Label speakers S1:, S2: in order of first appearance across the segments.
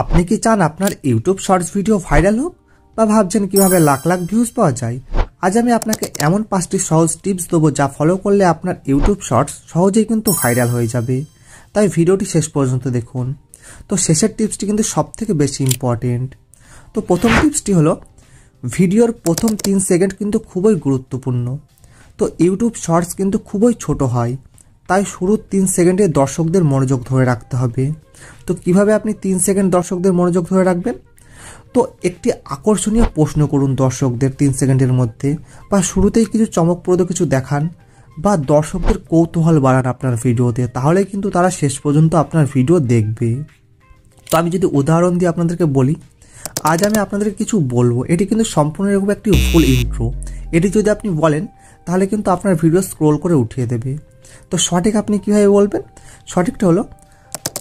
S1: আপনি কি চান আপনার ইউটিউব শর্টস ভিডিও ভাইরাল হোক বা ভাবছেন কিভাবে লাখ লাখ ভিউজ পাওয়া যায়? আজ আমি আপনাকে এমন 5টি সহজ টিপস দেবো যা ফলো করলে আপনার ইউটিউব শর্টস সহজেই কিন্তু ভাইরাল হয়ে যাবে। তাই ভিডিওটি শেষ পর্যন্ত দেখুন। তো শেষের টিপসটি কিন্তু সবথেকে বেশি ইম্পর্টেন্ট। তো প্রথম টিপসটি হলো ভিডিওর প্রথম 3 সেকেন্ড কিন্তু খুবই গুরুত্বপূর্ণ। তো ইউটিউব শর্টস কিন্তু খুবই ছোট হয়, তাই শুরুর 3 সেকেন্ডে দর্শকদের মনোযোগ ধরে রাখতে হবে। তো কিভাবে আপনি 3 সেকেন্ড দর্শকদের মনোযোগ ধরে রাখবেন? তো একটি আকর্ষণীয় প্রশ্ন করুন দর্শকদের 3 সেকেন্ডের মধ্যে, বা শুরুতেই কিছু চমকপ্রদ কিছু দেখান, বা দর্শকদের কৌতূহল বাড়ান আপনার ভিডিওতে, তাহলে কিন্তু তারা শেষ পর্যন্ত আপনার ভিডিও দেখবে। তো আমি যদি উদাহরণ দিয়ে আপনাদেরকে বলি, আজ আমি আপনাদেরকে কিছু বলবো, এটি কিন্তু সম্পূর্ণরূপ একটি ফুল ইন্ট্রো। এটি যদি আপনি বলেন তাহলে কিন্তু আপনার ভিডিও স্ক্রোল করে উঠিয়ে দেবে। তো সঠিক আপনি কীভাবে বলবেন? সঠিকটা হলো,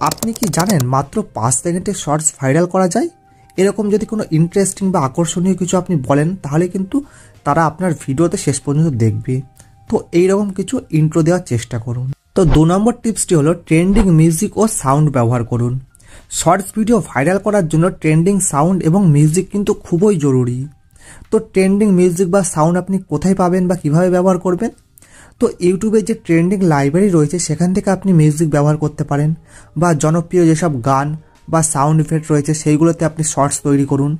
S1: আপনি কি জানেন মাত্র 5 সেকেন্ডে শর্টস ভাইরাল করা যায়? এরকম যদি কোনো ইন্টারেস্টিং বা আকর্ষণীয় কিছু আপনি বলেন, তাহলে কিন্তু তারা আপনার ভিডিওতে শেষ পর্যন্ত দেখবে। তো এইরকম কিছু ইন্ট্রো দেওয়ার চেষ্টা করুন। তো 2 নম্বর টিপসটি হলো ট্রেন্ডিং মিউজিক ও সাউন্ড ব্যবহার করুন। শর্টস ভিডিও ভাইরাল করার জন্য ট্রেন্ডিং সাউন্ড এবং মিউজিক কিন্তু খুবই জরুরি। তো ট্রেন্ডিং মিউজিক বা সাউন্ড আপনি কোথায় পাবেন বা কিভাবে ব্যবহার করবেন? তো ইউটিউবে যে ট্রেন্ডিং লাইব্রেরি রয়েছে সেখান থেকে আপনি মিউজিক ব্যবহার করতে পারেন, বা জনপ্রিয় যেসব গান বা সাউন্ড ইফেক্ট রয়েছে সেইগুলোতে আপনি শর্টস তৈরি করুন,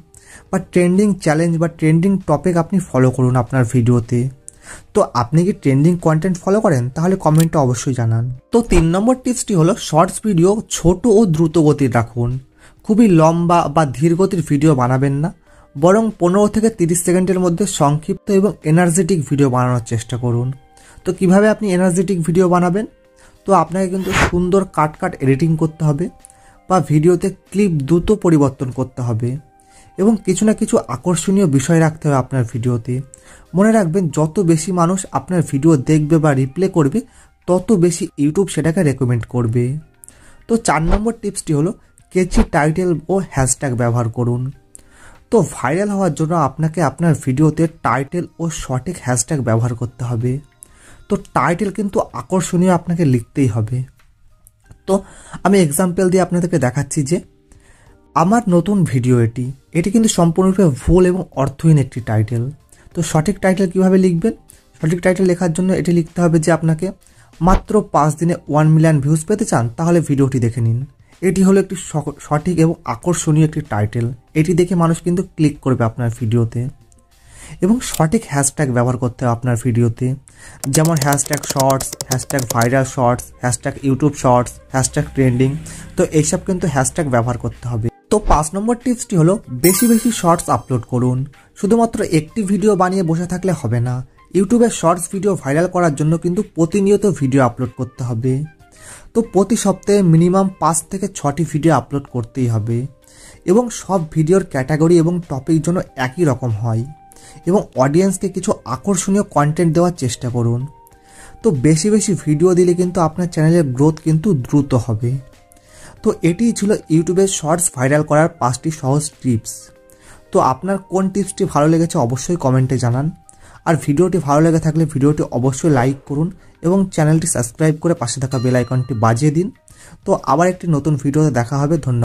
S1: বা ট্রেন্ডিং চ্যালেঞ্জ বা ট্রেন্ডিং টপিক আপনি ফলো করুন আপনার ভিডিওতে। তো আপনি কি ট্রেন্ডিং কন্টেন্ট ফলো করেন? তাহলে কমেন্টে অবশ্যই জানান। তো 3 নম্বর টিপসটি হলো শর্টস ভিডিও ছোট ও দ্রুত গতির রাখুন। খুবই লম্বা বা ধীর গতির ভিডিও বানাবেন না, বরং 15 থেকে 30 সেকেন্ডের মধ্যে সংক্ষিপ্ত এবং এনার্জেটিক ভিডিও বানানোর চেষ্টা করুন। তো কিভাবে আপনি এনার্জেটিক ভিডিও বানাবেন? তো আপনাকে কিন্তু সুন্দর কাট এডিটিং করতে হবে, বা ভিডিওতে ক্লিপ দ্রুত পরিবর্তন করতে হবে, এবং কিছু না কিছু আকর্ষণীয় বিষয় রাখতে হবে আপনার ভিডিওতে। মনে রাখবেন, যত বেশি মানুষ আপনার ভিডিও দেখবে বা রিপ্লে করবে, তত বেশি ইউটিউব সেটাকে রেকমেন্ড করবে। তো 4 নম্বর টিপসটি হলো কেচি টাইটেল ও হ্যাশট্যাগ ব্যবহার করুন। তো ভাইরাল হওয়ার জন্য আপনাকে আপনার ভিডিওতে টাইটেল ও সঠিক হ্যাশট্যাগ ব্যবহার করতে হবে। তো টাইটেল কিন্তু আকর্ষণীয় আপনাকে লিখতেই হবে। তো আমি এক্সাম্পল দিয়ে আপনাদেরকে দেখাচ্ছি যে আমার নতুন ভিডিও এটি কিন্তু সম্পূর্ণরূপে ভুল এবং অর্থহীন একটি টাইটেল। তো সঠিক টাইটেল কিভাবে লিখবেন? সঠিক টাইটেল লেখার জন্য এটি লিখতে হবে যে আপনাকে মাত্র 5 দিনে 1 মিলিয়ন ভিউজ পেতে চান, তাহলে ভিডিওটি দেখে নিন। এটি হলো একটি সঠিক এবং আকর্ষণীয় একটি টাইটেল। এটি দেখে মানুষ কিন্তু ক্লিক করবে আপনার ভিডিওতে। এবং সঠিক হ্যাশট্যাগ ব্যবহার করতে হবে আপনার ভিডিওতে, যেমন hashtag shorts, hashtag viral shorts, hashtag YouTube shorts, hashtag trending. তো এইসব কিন্তু হ্যাশট্যাগ ব্যবহার করতে হবে। তো 5 নম্বর টিপসটি হলো বেশি বেশি শর্টস আপলোড করুন। শুধুমাত্র একটি ভিডিও বানিয়ে বসে থাকলে হবে না। ইউটিউবে শর্টস ভিডিও ভাইরাল করার জন্য কিন্তু প্রতিনিয়ত ভিডিও আপলোড করতে হবে। তো প্রতি সপ্তাহে মিনিমাম 5 থেকে 6টি ভিডিও আপলোড করতেই হবে, এবং সব ভিডিওর ক্যাটাগরি এবং টপিক জন্য একই রকম হয়, এবং অডিয়েন্সকে কিছু আকর্ষণীয় কন্টেন্ট দেওয়ার চেষ্টা করুন। তো বেশি বেশি ভিডিও দিলে কিন্তু আপনার চ্যানেলের গ্রোথ কিন্তু দ্রুত হবে। তো এটিই ছিল ইউটিউবের শর্টস ভাইরাল করার 5টি সহজ টিপস। তো আপনার কোন টিপসটি ভালো লেগেছে অবশ্যই কমেন্টে জানান। আর ভিডিওটি ভালো লেগে থাকলে ভিডিওটি অবশ্যই লাইক করুন, এবং চ্যানেলটি সাবস্ক্রাইব করে পাশে থাকা বেল আইকনটি বাজিয়ে দিন। তো আবার একটি নতুন ভিডিওতে দেখা হবে। ধন্যবাদ।